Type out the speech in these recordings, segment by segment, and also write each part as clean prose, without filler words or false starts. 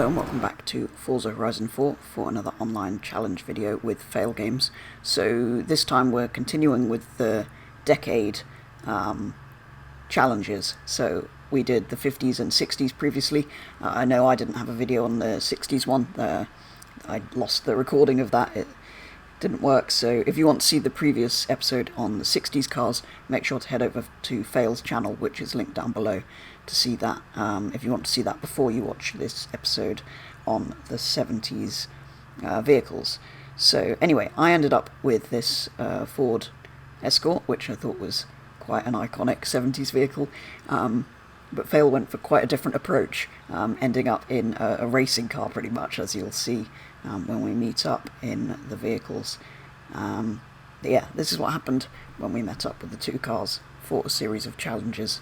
and welcome back to Forza Horizon 4 for another online challenge video with Failgames. So this time we're continuing with the decade challenges. So we did the 50s and 60s previously. I know I didn't have a video on the 60s one. I lost the recording of that. It didn't work, so if you want to see the previous episode on the 60s cars, make sure to head over to Fail's channel, which is linked down below, to see that, if you want to see that before you watch this episode on the 70s vehicles. So anyway, I ended up with this Ford Escort, which I thought was quite an iconic 70s vehicle, but Fail went for quite a different approach, ending up in a racing car pretty much, as you'll see when we meet up in the vehicles. Yeah, this is what happened when we met up with the two cars for a series of challenges.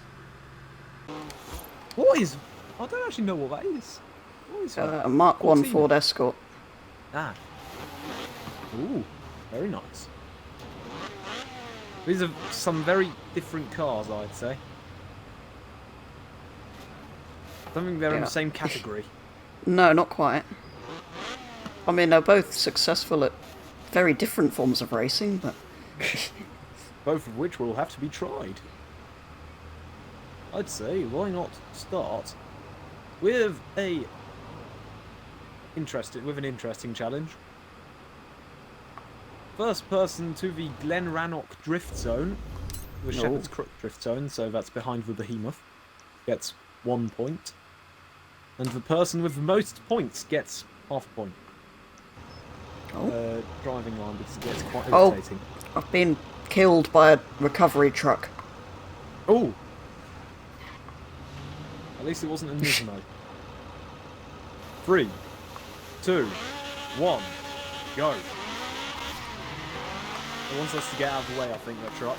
What is... I don't actually know what that is. What is that? A Mark 1 Ford Escort. Ah. Ooh, very nice. These are some very different cars, I'd say. I don't think they're in the same category. No, not quite. I mean, they're both successful at very different forms of racing, but... both of which will have to be tried. I'd say, why not start with an interesting challenge. First person to the Glen Rannoch Drift Zone, the Shepherd's Crook Drift Zone, so that's behind the Behemoth, gets 1 point. And the person with the most points gets half a point. Driving line, because it gets quite irritating. Oh, I've been killed by a recovery truck. Oh! At least it wasn't a Nismo. 3, 2, 1, go. It wants us to get out of the way, I think, that truck.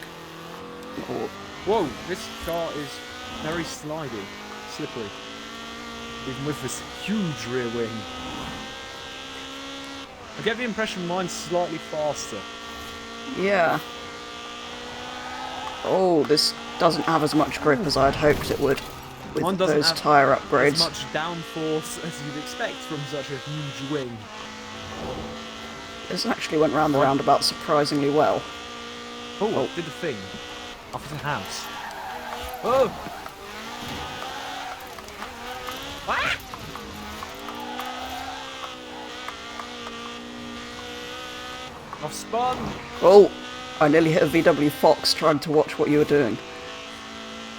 Oh. Whoa, this car is very slidey, slippery. Even with this huge rear wing. I get the impression mine's slightly faster. Yeah. Oh, this doesn't have as much grip as I'd hoped it would with Mine doesn't those have tyre upgrades. as much downforce as you'd expect from such a huge wing. This actually went round the roundabout surprisingly well. Oh, did the thing. Up at the house. Oh! Ah! I've spun! Oh, I nearly hit a VW Fox trying to watch what you were doing.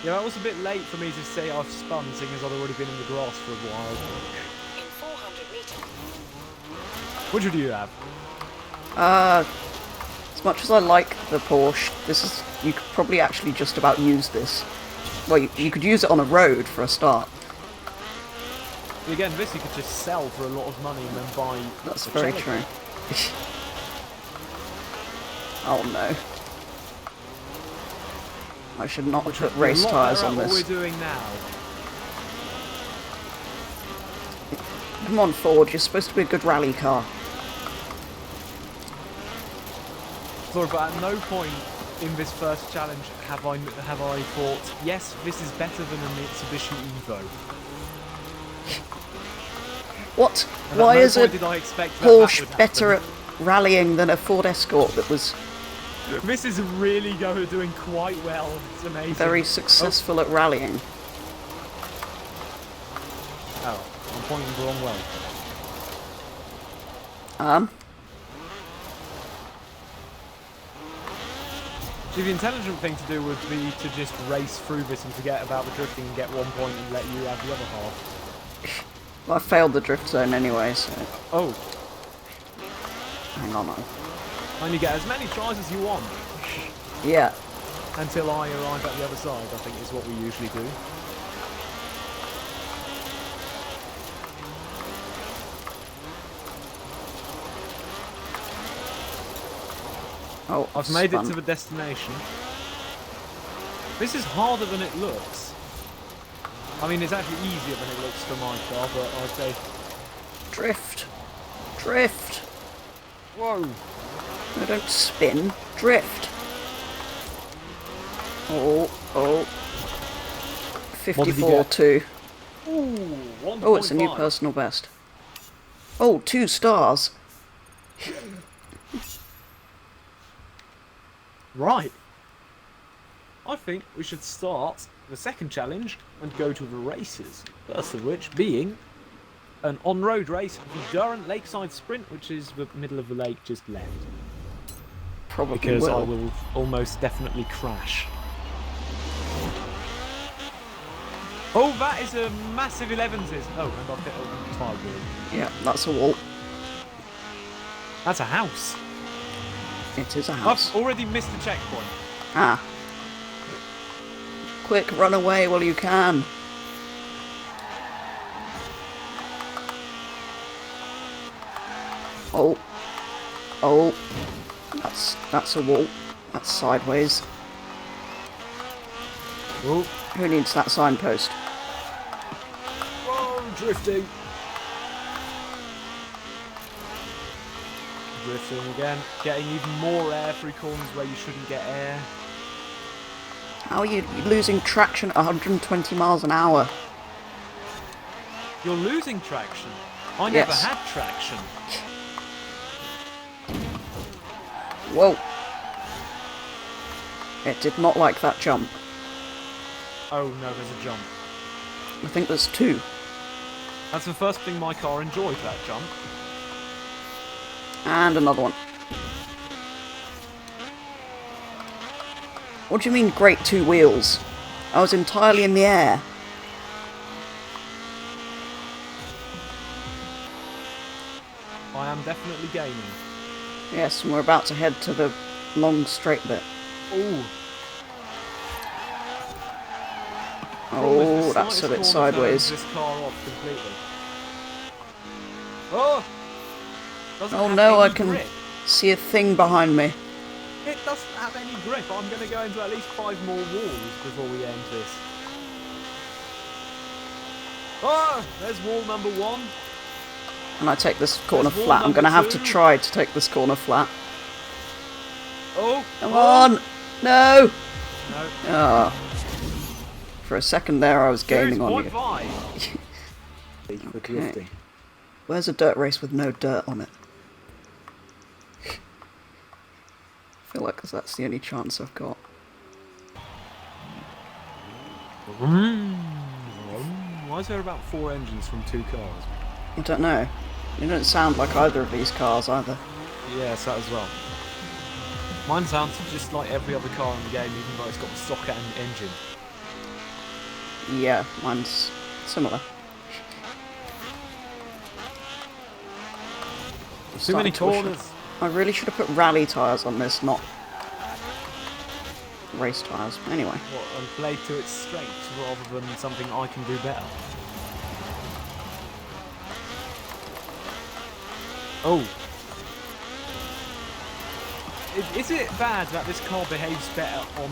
Yeah, that was a bit late for me to say I've spun, seeing as I'd already been in the grass for a while. In 400 meters. Which one do you have? As much as I like the Porsche, you could probably actually just about use this. Well, you could use it on a road for a start. Again, this you could just sell for a lot of money and then buy... That's very true. Oh no. I should not put race tyres on this. What we're doing now. Come on, Ford, you're supposed to be a good rally car. Sorry, but at no point in this first challenge have I thought, yes, this is better than a Mitsubishi Evo. What? Why is a Porsche better at at rallying than a Ford Escort that was This is really doing quite well. It's amazing. very successful at rallying? Oh, I'm pointing the wrong way. See, the intelligent thing to do would be to just race through this and forget about the drifting and get 1 point and let you have the other half. Well, I failed the drift zone anyway, so... Oh. Hang on. And you get as many tries as you want. Yeah. Until I arrive at the other side, I think is what we usually do. Oh, I've made it to the destination. This is harder than it looks. I mean, it's actually easier than it looks for my car, but I'd say... Drift. Drift. Whoa. No, don't spin. Drift. Oh. 54-2. Ooh, 1. Oh, it's a new personal best. Oh, 2 stars. Right. I think we should start the second challenge and go to the races. First of which being an on-road race, the Durant Lakeside Sprint, which is the middle of the lake just left. Probably Because I will. will almost definitely crash. Oh, that is a massive 11s. Oh, and I've hit a tire wall. Yeah, that's a wall. That's a house. It is a house. I've already missed the checkpoint. Ah. Quick, run away while you can. Oh. Oh. That's a wall. That's sideways. Oh, Who needs that signpost? whoa, drifting. Drifting again. Getting even more air through corners where you shouldn't get air. How are you losing traction at 120 miles an hour? You're losing traction. I never Yes. had traction. Whoa. It did not like that jump. Oh no, there's a jump. I think there's 2. That's the first thing my car enjoyed, that jump. And another one. What do you mean, great 2 wheels? I was entirely in the air. I am definitely gaining. Yes, and we're about to head to the long straight bit. Ooh. Oh, that's a bit sideways. This car off completely. Oh! Doesn't Oh have no, I any can grip. see a thing behind me. It doesn't have any grip. I'm going to go into at least 5 more walls before we end this. Oh! There's wall number 1. And I take this corner There's wall flat. I'm going to number have to 2. try to take this corner flat. Oh! Come oh. on! No! No. Ah. For a second there, I was gaining on you. 0.5. For drifting. Where's a dirt race with no dirt on it? I feel like that's the only chance I've got. Why is there about 4 engines from 2 cars? I don't know. It don't sound like either of these cars either. Yes, that as well. Mine sounds just like every other car in the game, even though it's got a socket and engine. Yeah, mine's similar. Too many Starting to wish corners. I really should have put rally tyres on this, not race tyres. Anyway. What, and play to its strengths rather than something I can do better. Oh. Is it bad that this car behaves better on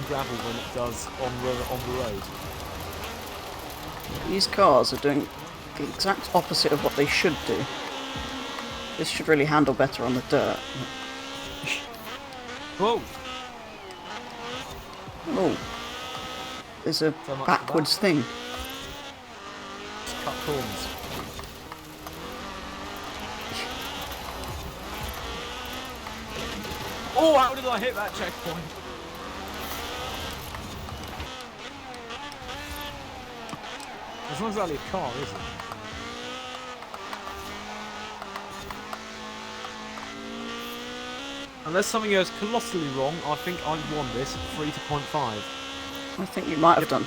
gravel than it does on the road? These cars are doing the exact opposite of what they should do. This should really handle better on the dirt. Whoa! Oh. There's a So much for backwards that. thing. Just cut corners. Oh, how did I hit that checkpoint? As long as I leave a car, isn't it? Unless something goes colossally wrong, I think I won this 3-0.5. I think you might have done.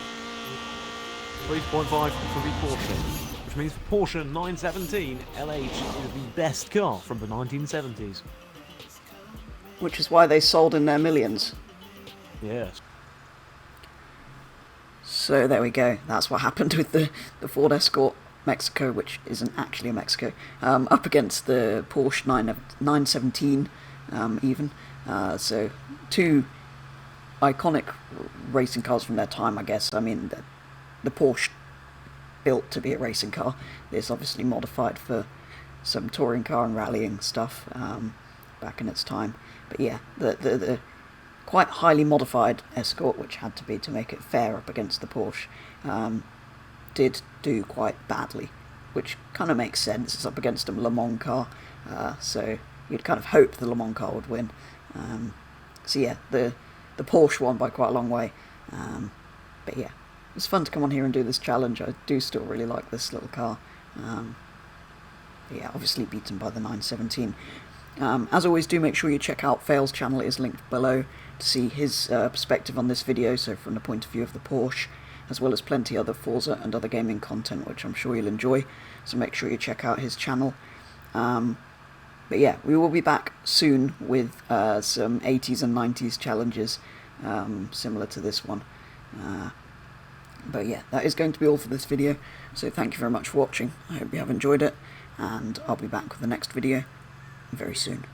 3.5 for the Porsche, which means for Porsche 917, LH is the best car from the 1970s. Which is why they sold in their millions. Yes. So there we go. That's what happened with the Ford Escort Mexico, which isn't actually a Mexico, up against the Porsche 917 even. So 2 iconic racing cars from their time, I guess. I mean, the Porsche built to be a racing car. This obviously modified for some touring car and rallying stuff back in its time. But yeah, the quite highly modified Escort, which had to make it fair up against the Porsche, did do quite badly which kind of makes sense. It's up against a Le Mans car, so you'd kind of hope the Le Mans car would win. So yeah, the Porsche won by quite a long way. But yeah, it was fun to come on here and do this challenge. I do still really like this little car. But yeah, obviously beaten by the 917. As always, do make sure you check out Fail's channel. It is linked below to see his perspective on this video, so from the point of view of the Porsche, as well as plenty other Forza and other gaming content, which I'm sure you'll enjoy, so make sure you check out his channel. But yeah, we will be back soon with some 80s and 90s challenges, similar to this one. But yeah, that is going to be all for this video, so thank you very much for watching. I hope you have enjoyed it, and I'll be back with the next video very soon.